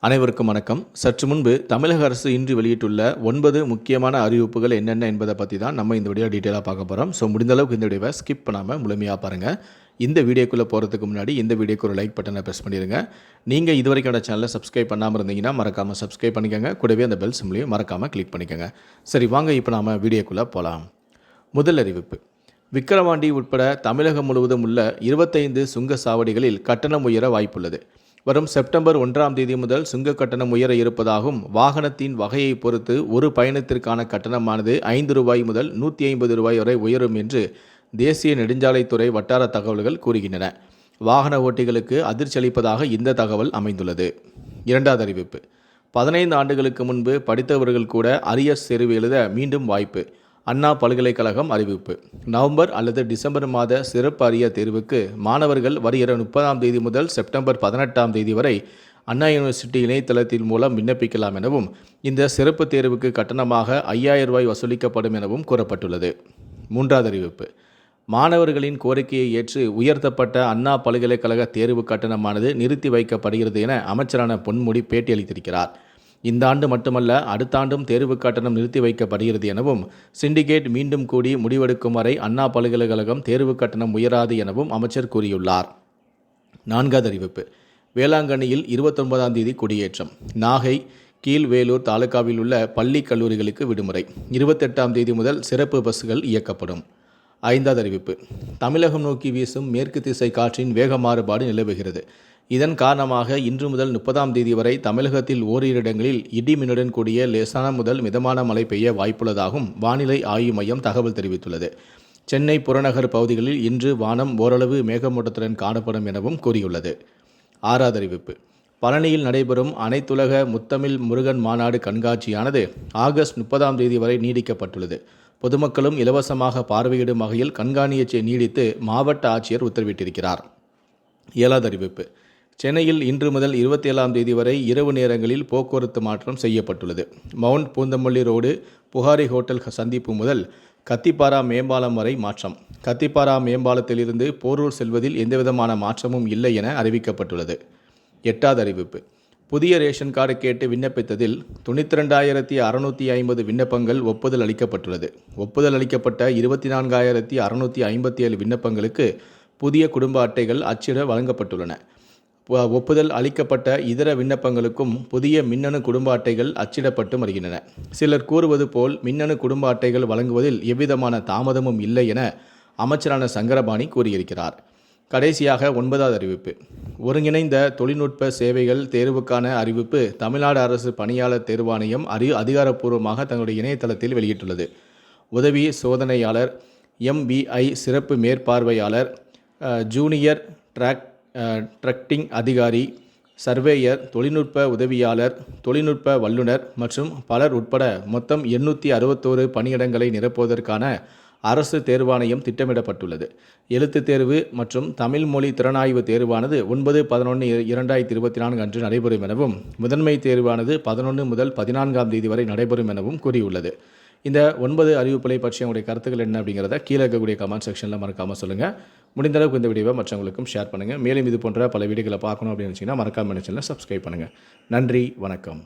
அனைவருக்கும் வணக்கம். சற்று முன்பு தமிழக அரசு இன்று வெளியிட்டுள்ள 9 முக்கியமான அறிவிப்புகள் என்னென்ன என்பதை பற்றி தான் நம்ம இந்த வீடியோ டீட்டெயிலாக பார்க்க போகிறோம். ஸோ முடிந்த அளவுக்கு இந்த வீடியோவை ஸ்கிப் பண்ணாமல் முழுமையாக பாருங்கள். இந்த வீடியோக்குள்ளே போகிறதுக்கு முன்னாடி இந்த வீடியோக்கு ஒரு லைக் பட்டனை ப்ரெஸ் பண்ணிடுங்க. நீங்கள் இதுவரைக்கும் சேனலை சப்ஸ்கிரைப் பண்ணாமல் இருந்தீங்கன்னா மறக்காமல் சப்ஸ்கிரைப் பண்ணிக்கோங்க. கூடவே அந்த பெல் சிம்லையும் மறக்காமல் கிளிக் பண்ணிக்கோங்க. சரி, வாங்க இப்போ நாம் வீடியோக்குள்ளே போகலாம். முதல் அறிவிப்பு: விக்கிரவாண்டி உட்பட தமிழகம் முழுவதும் உள்ள 25 சுங்க சாவடிகளில் கட்டணம் உயர வாய்ப்புள்ளது. வரும் செப்டம்பர் 1ஆம் தேதி முதல் சுங்க கட்டணம் உயர இருப்பதாகவும், வாகனத்தின் வகையை பொறுத்து ஒரு பயணத்திற்கான கட்டணமானது ₹5 முதல் ₹150 வரை உயரும் என்று தேசிய நெடுஞ்சாலைத்துறை வட்டார தகவல்கள் கூறுகின்றன. வாகன ஓட்டிகளுக்கு அதிர்ச்சி அளிப்பதாக இந்த தகவல் அமைந்துள்ளது. இரண்டாவது அறிவிப்பு: 15 ஆண்டுகளுக்கு முன்பு படித்தவர்கள் கூட அரியர்ஸ் தேர்வு எழுத மீண்டும் வாய்ப்பு. அண்ணா பல்கலைக்கழகம் அறிவிப்பு: நவம்பர் அல்லது டிசம்பர் மாத சிறப்பு அரியர் தேர்வுக்கு மாணவர்கள் வருகிற 30ஆம் தேதி முதல் செப்டம்பர் 18ஆம் தேதி வரை அண்ணா யூனிவர்சிட்டி இணையதளத்தின் மூலம் விண்ணப்பிக்கலாம் எனவும், இந்த சிறப்பு தேர்வுக்கு கட்டணமாக ₹5000 வசூலிக்கப்படும் எனவும் கூறப்பட்டுள்ளது. மூன்றாவது அறிவிப்பு: மாணவர்களின் கோரிக்கையை ஏற்று உயர்த்தப்பட்ட அண்ணா பல்கலைக்கழக தேர்வு கட்டணமானது நிறுத்தி வைக்கப்படுகிறது என அமைச்சரான பொன்முடி பேட்டியளித்திருக்கிறார். இந்த ஆண்டு மட்டுமல்ல, அடுத்த ஆண்டும் தேர்வு கட்டணம் நிறுத்தி வைக்கப்படுகிறது எனவும், சிண்டிகேட் மீண்டும் கூடி முடிவெடுக்கும் வரை அண்ணா பல்கலைக்கழகம் தேர்வு கட்டணம் உயராது எனவும் அமைச்சர் கூறியுள்ளார். நான்காவது அறிவிப்பு: வேளாங்கண்ணியில் 29ஆம் தேதி கொடியேற்றம். நாகை, கீழ்வேலூர் தாலுகாவில் உள்ள பள்ளி கல்லூரிகளுக்கு விடுமுறை. 28ஆம் தேதி முதல் சிறப்பு பஸ்கள் இயக்கப்படும். ஐந்தாவது அறிவிப்பு: தமிழகம் நோக்கி வீசும் மேற்கு திசை காற்றின் வேக மாறுபாடு நிலவுகிறது. இதன் காரணமாக இன்று முதல் 30ஆம் தேதி வரை தமிழகத்தில் ஓரிரு இடங்களில் இடி மின்னுடன் கூடிய லேசான முதல் மிதமான மழை பெய்ய வாய்ப்புள்ளதாகவும் வானிலை ஆய்வு மையம் தகவல் தெரிவித்துள்ளது. சென்னை புறநகர் பகுதிகளில் இன்று வானம் ஓரளவு மேகமூட்டத்துடன் காணப்படும் எனவும் கூறியுள்ளது. ஆறாவது அறிவிப்பு: பழனியில் நடைபெறும் அனைத்துலக முத்தமிழ் முருகன் மாநாடு கண்காட்சியானது ஆகஸ்ட் 30ஆம் தேதி வரை நீடிக்கப்பட்டுள்ளது. பொதுமக்களும் இலவசமாக பார்வையிடும் வகையில் கண்காட்சியை நீடித்து மாவட்ட ஆட்சியர் உத்தரவிட்டிருக்கிறார். ஏழாவது அறிவிப்பு: சென்னையில் இன்று முதல் 27ஆம் தேதி வரை இரவு நேரங்களில் போக்குவரத்து மாற்றம் செய்யப்பட்டுள்ளது. Mount Poonamallee road Bukhari hotel சந்திப்பு முதல் கத்திப்பாரா மேம்பாலம் வரை மாற்றம். கத்திப்பாரா மேம்பாலத்திலிருந்து போரூர் செல்வதில் எந்தவிதமான மாற்றமும் இல்லை என அறிவிக்கப்பட்டுள்ளது. எட்டாவது அறிவிப்பு: புதிய ரேஷன் கார்டு கேட்டு விண்ணப்பித்ததில் 92,650 விண்ணப்பங்கள் ஒப்புதல் அளிக்கப்பட்டுள்ளது. ஒப்புதல் அளிக்கப்பட்ட 24,657 விண்ணப்பங்களுக்கு புதிய குடும்ப அட்டைகள் அச்சிட வழங்கப்பட்டுள்ளன. ஒப்புதல் அளிக்கப்பட்ட இதர விண்ணப்பங்களுக்கும் புதிய மின்னணு குடும்ப அட்டைகள் அச்சிடப்பட்டு வருகின்றன. சிலர் கூறுவது போல் மின்னணு குடும்ப அட்டைகள் வழங்குவதில் எவ்விதமான தாமதமும் இல்லை என அமைச்சரான சங்கரபாணி கூறியிருக்கிறார். கடைசியாக 9வது அறிவிப்பு: ஒருங்கிணைந்த தொழில்நுட்ப சேவைகள் தேர்வுக்கான அறிவிப்பு தமிழ்நாடு அரசு பணியாளர் தேர்வாணையம் அதிகாரப்பூர்வமாக தங்களுடைய இணையதளத்தில் வெளியிட்டுள்ளது. உதவி சோதனையாளர், MBI சிறப்பு மேற்பார்வையாளர், ஜூனியர் ட்ரக்கிங் அதிகாரி, சர்வேயர், தொழில்நுட்ப உதவியாளர், தொழில்நுட்ப வல்லுநர் மற்றும் பலர் உட்பட மொத்தம் 861 பணியிடங்களை நிரப்புவதற்கான அரசு தேர்வாணையம் திட்டமிடப்பட்டுள்ளது. எழுத்துத் தேர்வு மற்றும் தமிழ் மொழி திறனாய்வு தேர்வானது 9/11/2024 அன்று நடைபெறும் எனவும், முதன்மை தேர்வானது 11 முதல் 14ஆம் தேதி வரை நடைபெறும் எனவும் கூறியுள்ளது. இந்த 9 அறிவிப்புகளை பற்றி உங்களுடைய கருத்துக்கள் என்ன அப்படிங்கிறத கீழே இருக்கக்கூடிய கமெண்ட் செக்ஷனில் மறக்காமல் சொல்லுங்கள். முடிந்த அளவுக்கு இந்த வீடியோவை மற்றவங்களுக்கும் ஷேர் பண்ணுங்கள். மேலும் இது போன்ற பல வீடியோக்களை பார்க்கணும் அப்படின்னு நினச்சிங்கன்னா மறக்காமல் சேனலை சப்ஸ்கிரைப் பண்ணுங்கள். நன்றி, வணக்கம்.